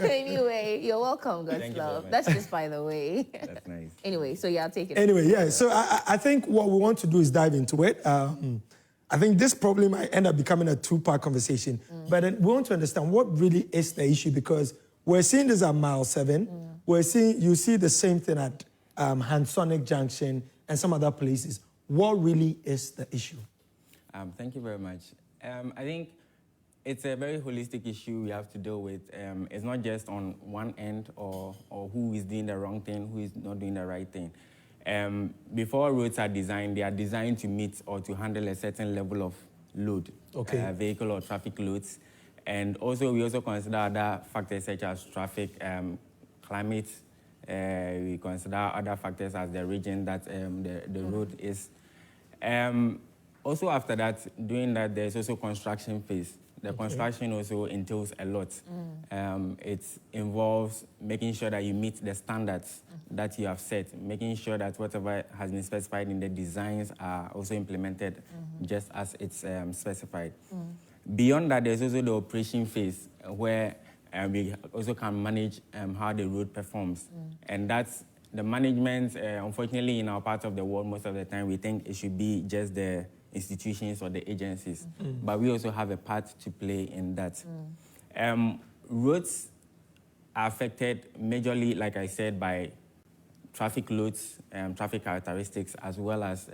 Anyway, you're welcome, God's Thank you love. very much. That's just by the way. That's nice. Anyway, so yeah, I'll take it. Anyway, yeah, so I think what we want to do is dive into it. I think this probably might end up becoming a two-part conversation, but then we want to understand what really is the issue, because we're seeing this at mile 7. You see the same thing at Hansonic Junction and some other places. What really is the issue? Thank you very much. I think it's a very holistic issue we have to deal with. It's not just on one end or who is doing the wrong thing, who is not doing the right thing. Before roads are designed, they are designed to meet or to handle a certain level of load, vehicle or traffic loads. And also, we also consider other factors such as traffic, climate. We consider other factors as the region that the road is. Also, after that, doing that, there's also construction phase. The construction also entails a lot. It involves making sure that you meet the standards that you have set, making sure that whatever has been specified in the designs are also implemented just as it's specified. Beyond that, there's also the operation phase where we also can manage how the road performs. And that's the management. Unfortunately, in our part of the world, most of the time, we think it should be just the institutions or the agencies, but we also have a part to play in that. Roads are affected majorly, like I said, by traffic loads, traffic characteristics, as well as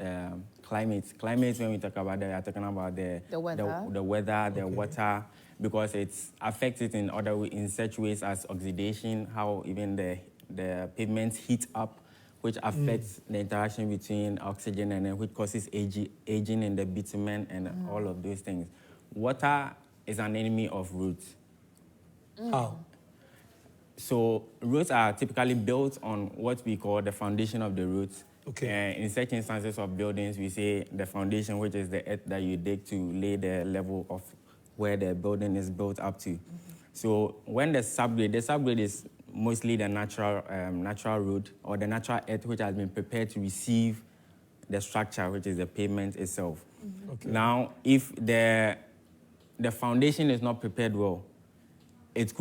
climate. Climate, when we talk about that, we are talking about the weather, the water, because it's affected in such ways as oxidation, how even the pavements heat up, which affects the interaction between oxygen and then which causes aging in the bitumen and all of those things. Water is an enemy of roads. How? So roads are typically built on what we call the foundation of the roads. In such instances of buildings, we say the foundation, which is the earth that you dig to lay the level of where the building is built up to. So when the subgrade is mostly the natural road or the natural earth which has been prepared to receive the structure, which is the pavement itself. Now, if the foundation is not prepared well, it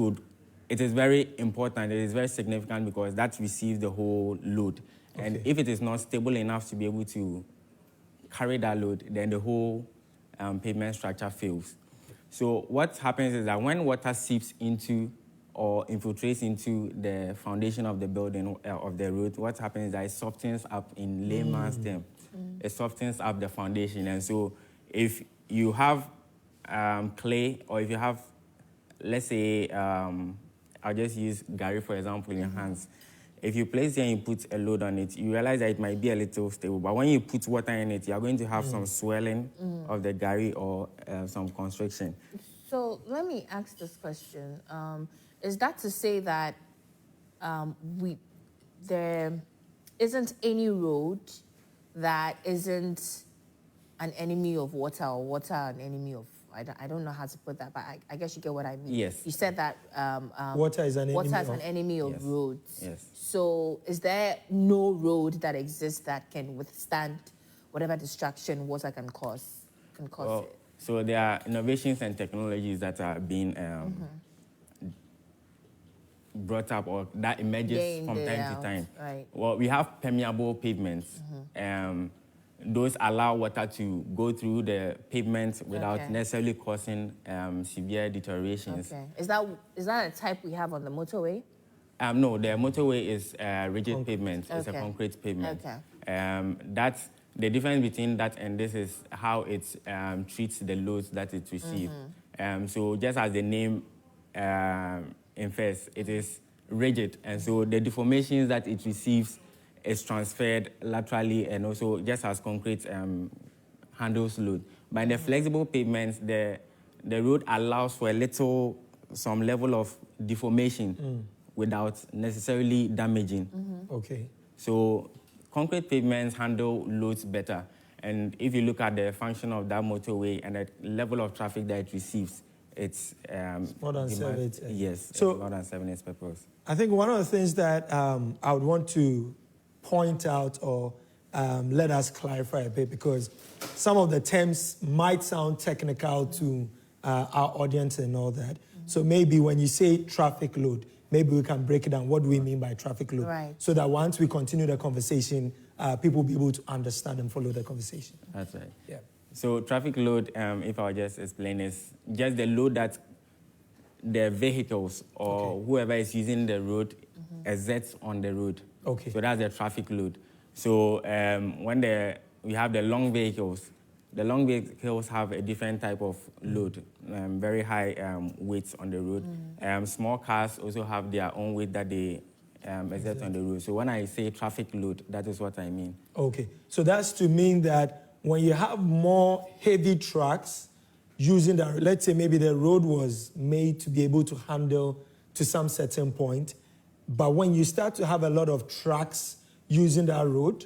is very important, it is very significant because that receives the whole load. And if it is not stable enough to be able to carry that load, then the whole pavement structure fails. So what happens is that when water seeps into or infiltrates into the foundation of the building, of the road, what happens is that it softens up, in layman's term. It softens up the foundation. And so if you have clay, or if you have, let's say, I'll just use Gary, for example, in your hands. If you place it and you put a load on it, you realize that it might be a little stable. But when you put water in it, you're going to have some swelling of the Gary or some constriction. So let me ask this question. Is that to say that there isn't any road that isn't an enemy of water, or water an enemy of, I don't know how to put that, but I guess you get what I mean. Yes. You said that water is an enemy of roads. Yes. So is there no road that exists that can withstand whatever destruction water can cause it? So there are innovations and technologies that are being brought up, or that emerges from time to time. Right. Well, we have permeable pavements. Those allow water to go through the pavement without necessarily causing severe deteriorations. Is that a type we have on the motorway? No, the motorway is rigid pavement. It's a concrete pavement. That's the difference between that and this is how it treats the loads that it receives. So just as the name infers, it is rigid, and so the deformations that it receives is transferred laterally, and also just as concrete handles load. But in the flexible pavements, the road allows for some level of deformation without necessarily damaging. So concrete pavements handle loads better. And if you look at the function of that motorway and the level of traffic that it receives, it's more than 7. Yes, so it's more than 7 its purpose. I think one of the things that I would want to point out or let us clarify a bit, because some of the terms might sound technical to our audience and all that. So maybe when you say traffic load, maybe we can break it down. What do we mean by traffic load? Right. So that once we continue the conversation, people will be able to understand and follow the conversation. That's right. Yeah. So traffic load, if I just explain, is just the load that the vehicles or whoever is using the road exerts on the road. Okay. So that's the traffic load. So when we have the long vehicles have a different type of load, very high weights on the road. Small cars also have their own weight that they exert on the road. So when I say traffic load, that is what I mean. Okay. So that's to mean that when you have more heavy trucks using the, let's say maybe the road was made to be able to handle to some certain point, but when you start to have a lot of trucks using that road,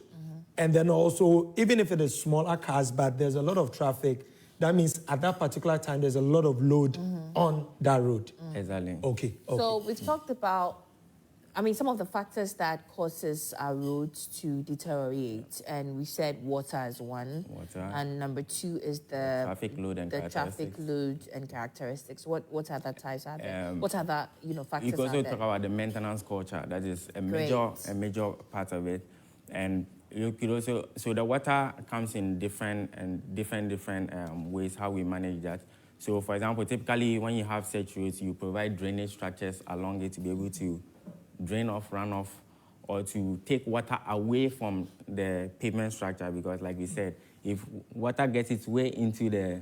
and then also, even if it is smaller cars, but there's a lot of traffic, that means at that particular time, there's a lot of load on that road. Exactly. Okay. So we've talked about, some of the factors that causes our roads to deteriorate, and we said water is one. Water. And number two is the traffic load and the traffic characteristics. load and characteristics. What other types are there? What other factors You can also are there? talk about the maintenance culture. That is a major part of it, and you could also, so the water comes in different ways how we manage that. So for example, typically when you have such roads, you provide drainage structures along it to be able to drain off runoff or to take water away from the pavement structure, because like we said, if water gets its way into the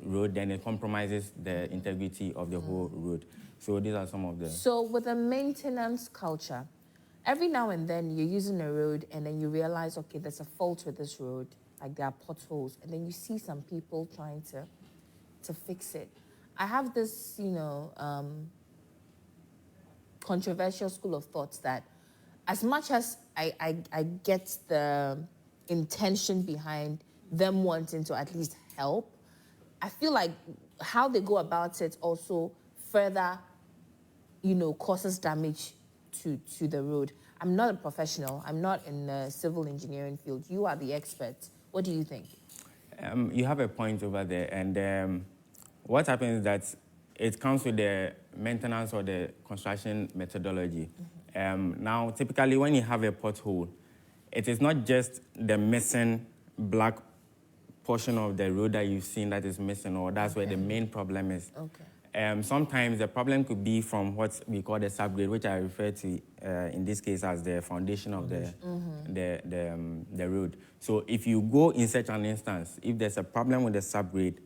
road, then it compromises the integrity of the whole road. So these are some of the... So with a maintenance culture, every now and then you're using a road and then you realize, okay, there's a fault with this road, like there are potholes, and then you see some people trying to fix it. I have this, controversial school of thoughts that as much as I get the intention behind them wanting to at least help, I feel like how they go about it also further, causes damage to the road. I'm not a professional. I'm not in the civil engineering field. You are the expert. What do you think? You have a point over there, and what happens is that it comes with the maintenance or the construction methodology. Now, typically when you have a pothole, it is not just the missing black portion of the road that you've seen that is missing, or that's where the main problem is. Okay. Sometimes the problem could be from what we call the subgrade, which I refer to in this case as the foundation of the road. So if you go in such an instance, if there's a problem with the subgrade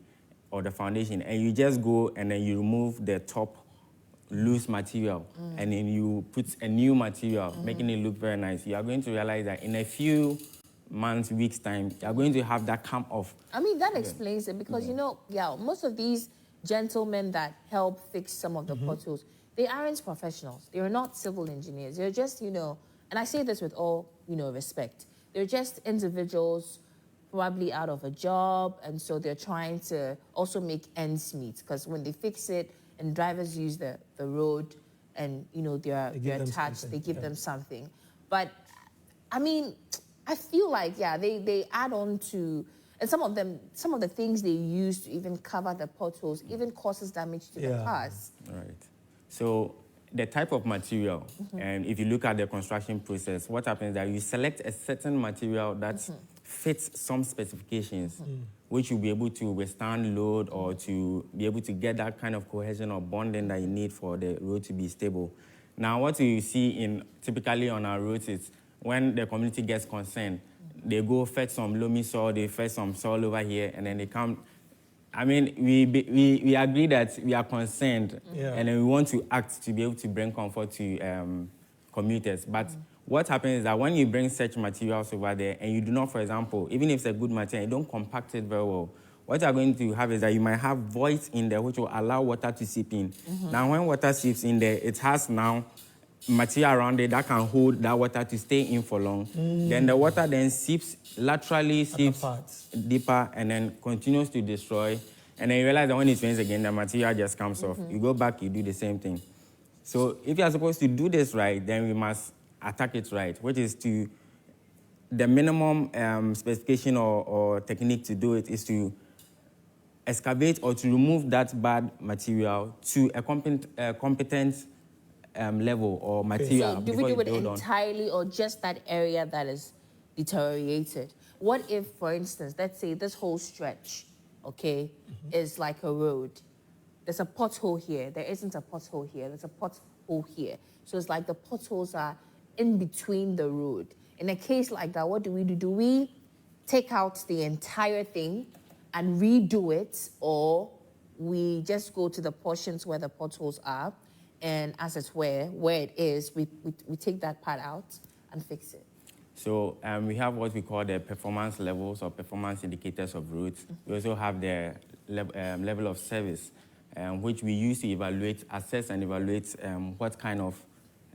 or the foundation, and you just go and then you remove the top loose material and then you put a new material, making it look very nice, you are going to realize that in a few months, weeks' time, you are going to have that come off. That explains it, because, most of these gentlemen that help fix some of the potholes, they aren't professionals. They're not civil engineers. They're just, and I say this with all, respect. They're just individuals probably out of a job, and so they're trying to also make ends meet, because when they fix it and drivers use the road and, they're attached, they give them something. But, I feel like, they add on to, and some of the things they use to even cover the potholes even causes damage to the cars. Right. So the type of material, and if you look at the construction process, what happens is that you select a certain material that fits some specifications, which you'll be able to withstand load or to be able to get that kind of cohesion or bonding that you need for the road to be stable. Now, what you see typically on our roads is when the community gets concerned, they go fetch some loamy soil, they fetch some soil over here, and then they come. We agree that we are concerned, and then we want to act to be able to bring comfort to commuters. But what happens is that when you bring such materials over there, and you do not, for example, even if it's a good material, you don't compact it very well, what you're going to have is that you might have voids in there which will allow water to seep in. Now, when water seeps in there, it has now material around it that can hold that water to stay in for long. Then the water then seeps laterally, seeps deeper, and then continues to destroy. And then you realize that when it rains again, the material just comes off. You go back, you do the same thing. So if you are supposed to do this right, then we must attack it right, which is to the minimum specification or technique to do it is to excavate or to remove that bad material to a competent level or material. So do we before do you it build on. entirely or just that area that is deteriorated? What if, for instance, let's say this whole stretch, okay, is like a road. There's a pothole here. There isn't a pothole here. There's a pothole here. So it's like the potholes are in between the road. In a case like that, what do we do? Do we take out the entire thing and redo it, or we just go to the portions where the potholes are, and as it's where it is, we take that part out and fix it? So we have what we call the performance levels or performance indicators of roads. We also have the level of service, which we use to assess and evaluate what kind of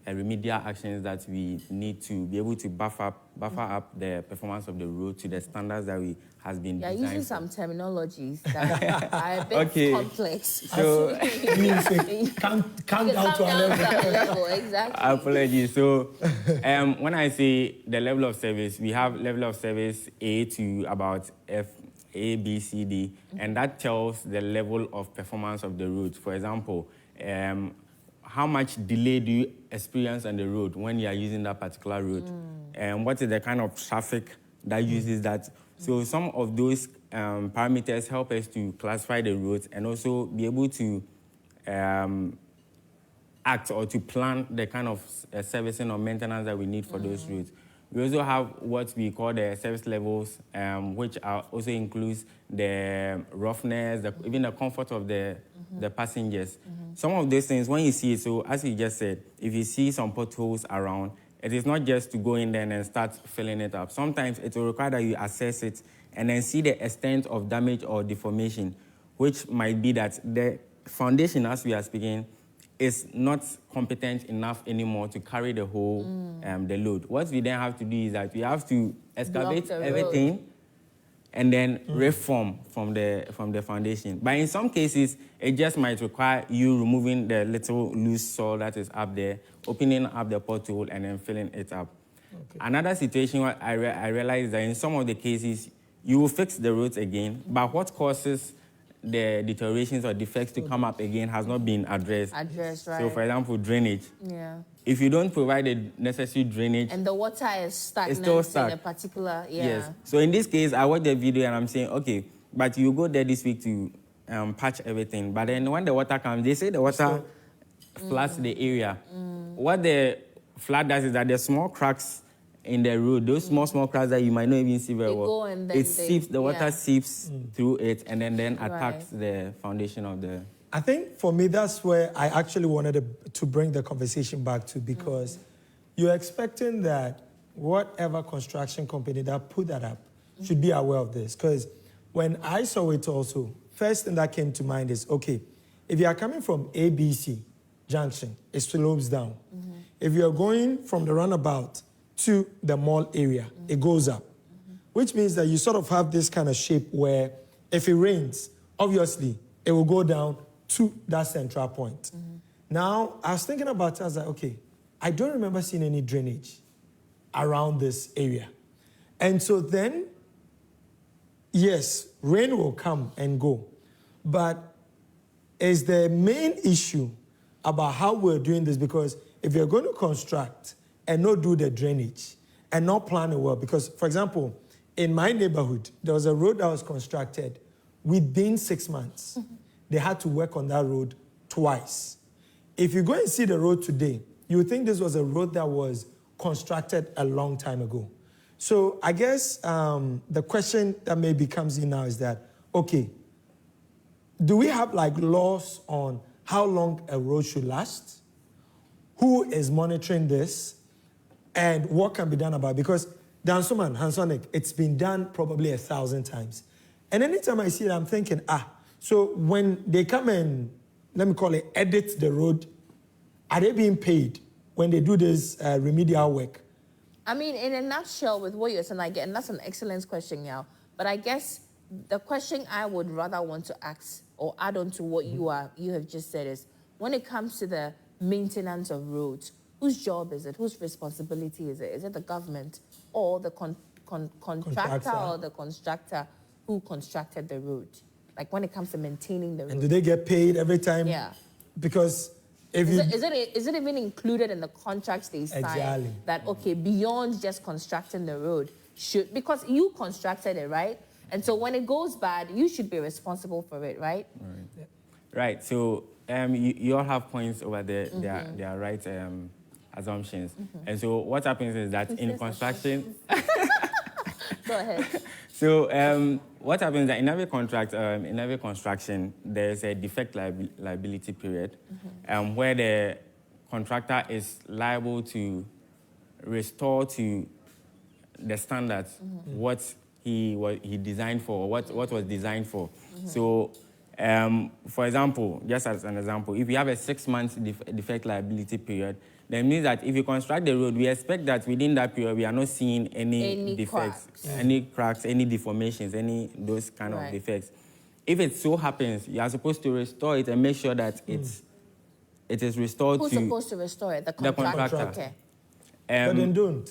remedial actions that we need to be able to buffer up the performance of the road to the standards that we has been designed. Yeah, using some terminologies that are a bit complex. So Come down to our level. Exactly. Apologies. So when I say the level of service, we have level of service A to about F, A, B, C, D, and that tells the level of performance of the road. For example, how much delay do you experience on the road when you are using that particular road? And what is the kind of traffic that uses that? So some of those parameters help us to classify the roads and also be able to act or to plan the kind of servicing or maintenance that we need for those roads. We also have what we call the service levels, which also includes the roughness, even the comfort of the passengers. Some of those things, when you see it, so as you just said, if you see some potholes around, it is not just to go in there and start filling it up. Sometimes it will require that you assess it and then see the extent of damage or deformation, which might be that the foundation, as we are speaking, is not competent enough anymore to carry the whole the load. What we then have to do is that we have to excavate everything and then reform from the foundation. But in some cases, it just might require you removing the little loose soil that is up there, opening up the pothole, and then filling it up. Okay. Another situation where I realized that in some of the cases, you will fix the roads again, but what causes the deteriorations or defects to come up again has not been addressed. Right. So, for example, drainage. Yeah. If you don't provide the necessary drainage... And the water is stagnant, it's still stuck. In a particular... Yeah. Yes. So in this case, I watched the video and I'm saying, okay, but you go there this week to patch everything. But then when the water comes, they say the water floods the area. What the flood does is that there's small cracks in the road, those small cracks that you might not even see very well. The water seeps through it and then attacks the foundation of the... I think for me, that's where I actually wanted to bring the conversation back to, because you're expecting that whatever construction company that put that up should be aware of this. Because when I saw it also, first thing that came to mind is, okay, if you are coming from ABC junction, it slopes down. If you're going from the roundabout to the mall area, it goes up, which means that you sort of have this kind of shape where if it rains, obviously, it will go down to that central point. Now, I was thinking about it, I was like, okay, I don't remember seeing any drainage around this area. And so then, yes, rain will come and go, but is the main issue about how we're doing this? Because if you're going to construct and not do the drainage and not plan it well, because, for example, in my neighborhood, there was a road that was constructed within 6 months. They had to work on that road twice. If you go and see the road today, you would think this was a road that was constructed a long time ago. So I guess the question that maybe comes in now is that, okay, do we have like laws on how long a road should last? Who is monitoring this? And what can be done about it? Because Dansuman, Hansonic, it's been done probably 1,000 times. And anytime I see it, I'm thinking, so when they come and, let me call it, edit the road, are they being paid when they do this remedial work? I mean, in a nutshell, with what you're saying, and that's an excellent question, Yao. But I guess the question I would rather want to ask or add on to what you have just said is, when it comes to the maintenance of roads, whose job is it? Whose responsibility is it? Is it the government or the contractor or the constructor who constructed the road? Like when it comes to maintaining the road. And do they get paid every time? Yeah. Because Is it even included in the contracts they sign? Exactly. That, okay, beyond just constructing the road, because you constructed it, right? And so when it goes bad, you should be responsible for it, right? Right. Yeah. Right. So you all have points over there. They are right assumptions. And so what happens is that in construction... Go ahead. So what happens is that in every contract, in every construction, there's a defect liability period where the contractor is liable to restore to the standards what he designed for, what was designed for. So, for example, just as an example, if you have a 6-month defect liability period, that means that if you construct the road, we expect that within that period, we are not seeing any defects, any cracks, any deformations, any those kind of defects. If it so happens, you are supposed to restore it and make sure that it is restored Who's supposed to restore it? The contractor. Okay. But then don't.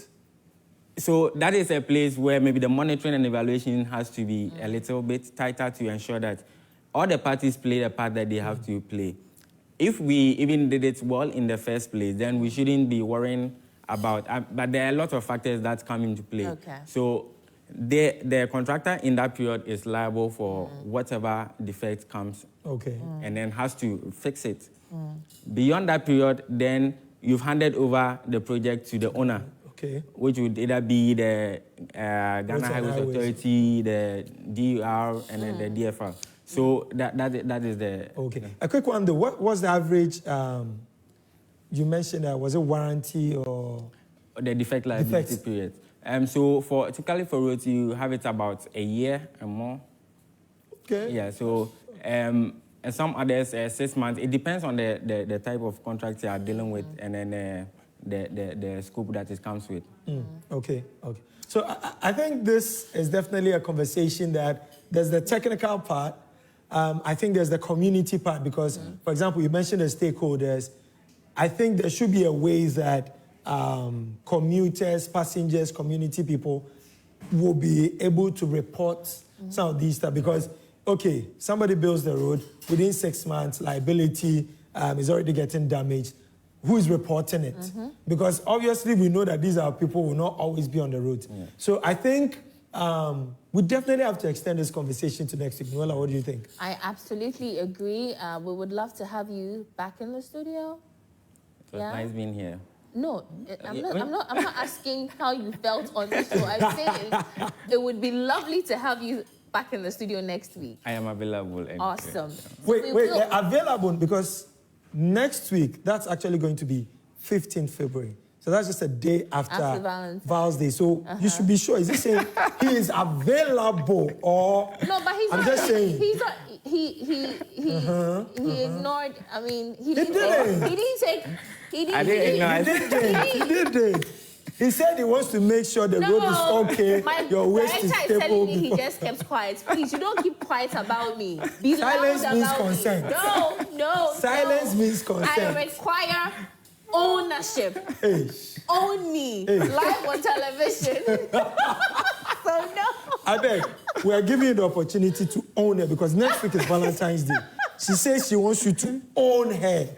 So that is a place where maybe the monitoring and evaluation has to be a little bit tighter to ensure that all the parties play the part that they have to play. If we even did it well in the first place, then we shouldn't be worrying about, but there are a lot of factors that come into play. Okay. So the contractor in that period is liable for whatever defect comes and then has to fix it. Beyond that period, then you've handed over the project to the owner, which would either be the Ghana Highways Authority, the DUR, and then the DFR. So that is the... Okay. A quick one though. What was the average, you mentioned, was it warranty or... The defect liability period. So typically for roads, you have it about a year and more. Okay. Yeah, so and some others, 6 months. It depends on the type of contract you are dealing with and then the scope that it comes with. Okay. So I think this is definitely a conversation that there's the technical part. I think there's the community part because, for example, you mentioned the stakeholders. I think there should be a way that commuters, passengers, community people will be able to report some of these stuff because, okay, somebody builds the road, within 6 months, liability is already getting damaged. Who is reporting it? Because obviously we know that these are people who will not always be on the road. So I think we definitely have to extend this conversation to next week. Noella, what do you think? I absolutely agree. We would love to have you back in the studio. It was nice being here. No, I'm not asking how you felt on the show. I'm saying it would be lovely to have you back in the studio next week. I am available. Awesome. Wait, they're available because next week, that's actually going to be 15th February. So that's just a day after Val's Day. So you should be sure. Is he saying he is available or... No, but he's I'm not... just saying. He's not... He ignored... I mean, he didn't say... He didn't. He said he wants to make sure the road is okay, your waist is stable. Telling me he just kept quiet. Please, you don't keep quiet about me. Be Silence loud means about consent. Me. No. Silence means consent. I require ownership. Hey. Own me. Hey. Live on television. So no. I beg, we are giving you the opportunity to own her because next week is Valentine's Day. She says she wants you to own her.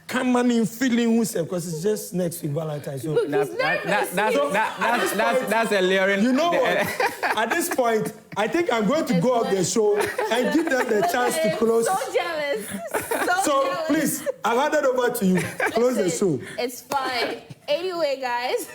Come on in feeling yourself because it's just next week Valentine's. So that's a layering. You know what? At this point, I think I'm going to go off the show and give them the chance to close. So jealous. So jealous. Please, I'll hand it over to you. Close the show. It's fine. Anyway, guys,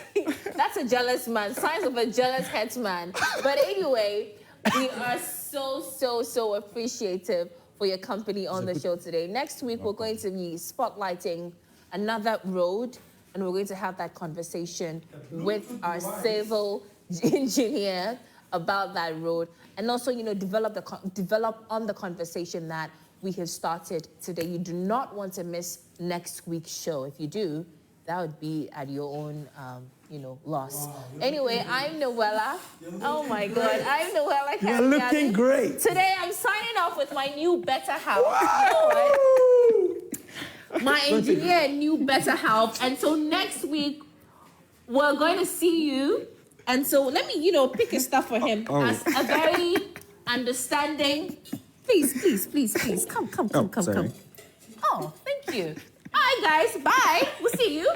that's a jealous man. Signs of a jealous headsman. But anyway, we are so appreciative for your company on the show today. Next week, we're going to be spotlighting another road, and we're going to have that conversation with our civil engineer about that road, and also, develop on the conversation that we have started today. You do not want to miss next week's show. If you do, that would be at your own, loss. Wow. Anyway, I'm Noella. Oh my God, I'm Noella. You're looking great. Today, I'm signing off with my new better house. You know what? My engineer knew better help, and so next week we're going to see you. And so let me, pick a stuff for him as a very understanding. Please, come. Oh, thank you. you. All right, guys. Bye. We'll see you.